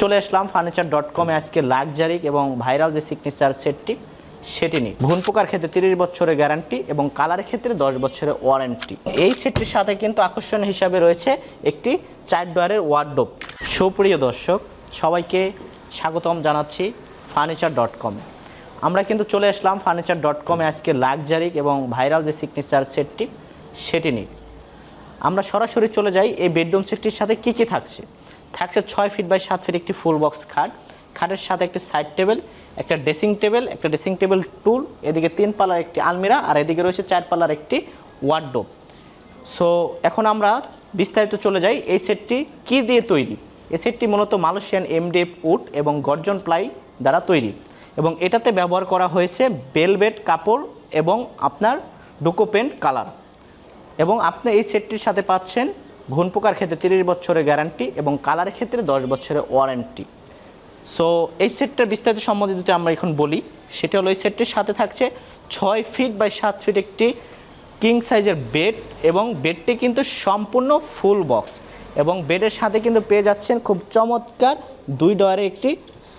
চলে আসলাম ফার্নিচার.com এ আজকে লাক্সারি এবং ভাইরাল যে সিগনেচার সেটটি সেটি নিয়ে ঘুণ পোকার ক্ষেত্রে 30 বছরের গ্যারান্টি এবং কালারের ক্ষেত্রে 10 বছরের ওয়ারেন্টি। এই সেটটির সাথে কিন্তু আকর্ষণ হিসাবে রয়েছে একটি 4 ডয়ারের ওয়ার্ডরোব। সুপ্রিয় দর্শক সবাইকে স্বাগতম জানাচ্ছি ফার্নিচার.com এ। আমরা কিন্তু চলে আসলাম ফার্নিচার.com এ আজকে লাক্সারি এবং ভাইরাল যে সিগনেচার সেটটি সেটি নিয়ে। আমরা সরাসরি চলে যাই এই বেডরুম সেটটির সাথে কি কি থাকছে। 6 ফিট বাই 7 ফিট একটি ফুল বক্স খাট, খাটের সাথে একটি সাইড টেবিল, একটা ড্রেসিং টেবিল টুল, এদিকে 3 পাল্লার একটি আলমিরা আর এদিকে রয়েছে 4 পাল্লার একটি ওয়ার্ডরোব। সো এখন আমরা বিস্তারিত চলে যাই এই সেটটি কি দিয়ে তৈরি। এই সেটটি মূলত মালয়েশিয়ান এমডিএফ উড এবং গর্জন প্লাই দ্বারা তৈরি এবং এটাতে ব্যবহার করা হয়েছে ভেলভেট কাপড় এবং আপনার ডুকো পেন্ট কালার। এবং আপনি এই সেটটির সাথে পাচ্ছেন ঘুণ পোকার ক্ষেত্রে 30 বছরের গ্যারান্টি এবং কালারের ক্ষেত্রে 10 বছরের ওয়ারেন্টি। সো এই সেটটার বিস্তারিত সম্বন্ধে যদি আমরা এখন বলি, সেটা হলো এই সেটটির সাথে থাকছে 6 ফিট বাই 7 ফিট একটি কিং সাইজের বেড এবং বেডটি কিন্তু সম্পূর্ণ ফুল বক্স এবং বেডের সাথে কিন্তু পেয়ে যাচ্ছেন খুব চমৎকার 2 ডয়ারের একটি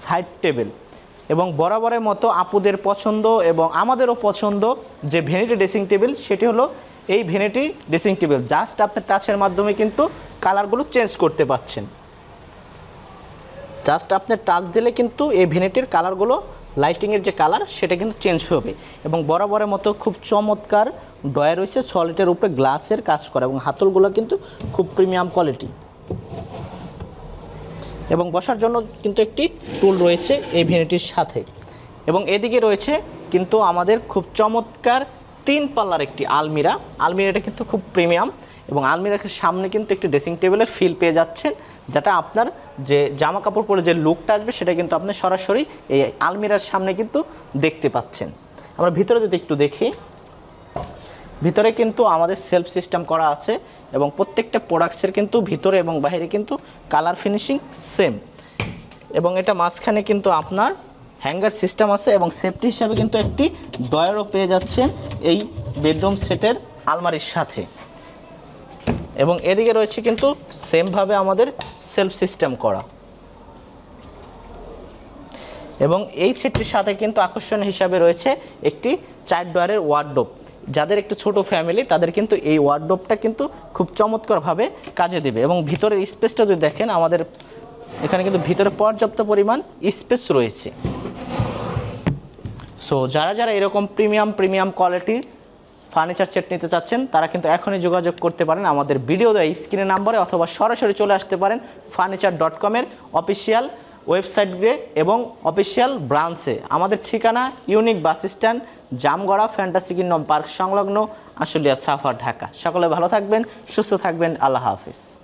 সাইড টেবিল এবং বরাবরের মতো আপুদের পছন্দ এবং আমাদেরও পছন্দ যে ভ্যানিটি ড্রেসিং টেবিল, সেটি হলো এই ভ্যানিটি ড্রেসিং টেবিল। জাস্ট আপনি টাচের মাধ্যমে কিন্তু কালারগুলো চেঞ্জ করতে পারছেন। জাস্ট আপনি টাচ দিলে কিন্তু এই ভ্যানিটির কালারগুলো লাইটিংয়ের যে কালার সেটা কিন্তু চেঞ্জ হবে এবং বরাবরের মতো খুব চমৎকার ডয়ার রয়েছে, সলিডের উপরে গ্লাসের কাজ করা এবং হাতলগুলো কিন্তু খুব প্রিমিয়াম কোয়ালিটি এবং বসার জন্য কিন্তু একটি টুল রয়েছে এই ভ্যানিটির সাথে। এবং এদিকে রয়েছে কিন্তু আমাদের খুব চমৎকার 3 পাল্লার একটি আলমিরাটা কিন্তু খুব প্রিমিয়াম এবং আলমিরার সামনে কিন্তু একটি ড্রেসিং টেবিলের ফিল পেয়ে যাচ্ছেন, যেটা আপনার যে জামা কাপড় পরে যে লুকটা আসবে সেটা কিন্তু আপনি সরাসরি এই আলমিরার সামনে কিন্তু দেখতে পাচ্ছেন। আমরা ভিতরে যদি একটু দেখি, ভিতরে কিন্তু আমাদের সেলফ সিস্টেম করা আছে এবং প্রত্যেকটা প্রোডাক্টসের কিন্তু ভিতরে এবং বাইরে কিন্তু কালার ফিনিশিং সেম এবং এটা মাঝখানে কিন্তু আপনার হ্যাঙ্গার সিস্টেম আছে এবং সেফটি হিসাবে কিন্তু একটি ডয়ারও পেয়ে যাচ্ছেন এই বেডরুম সেটের আলমারির সাথে। এবং এদিকে রয়েছে কিন্তু সেমভাবে আমাদের সেলফ সিস্টেম করা এবং এই সেটটির সাথে কিন্তু আকর্ষণ হিসাবে রয়েছে একটি 4 ডয়ারের ওয়ার্ডরোব। যাদের একটু ছোট ফ্যামিলি তাদের কিন্তু এই ওয়ার্ডরোবটা কিন্তু খুব চমৎকারভাবে কাজে দেবে এবং ভিতরের স্পেসটা যদি দেখেন, আমাদের এখানে কিন্তু ভিতরে পর্যাপ্ত পরিমাণ স্পেস রয়েছে। সো যারা এরকম প্রিমিয়াম কোয়ালিটির ফার্নিচার সেট নিতে চাচ্ছেন তারা কিন্তু এখনই যোগাযোগ করতে পারেন আমাদের ভিডিও দেওয়া স্ক্রিনের নাম্বারে অথবা সরাসরি চলে আসতে পারেন ফার্নিচার.com এর অফিসিয়াল ওয়েবসাইটে এবং অফিসিয়াল ব্রাঞ্চে। আমাদের ঠিকানা unique bus stand, Jamgora, fantasy kingdom park সংলগ্ন, আশুলিয়া, সাফার, ঢাকা। সকলে ভালো থাকবেন, সুস্থ থাকবেন, আল্লাহ হাফিজ।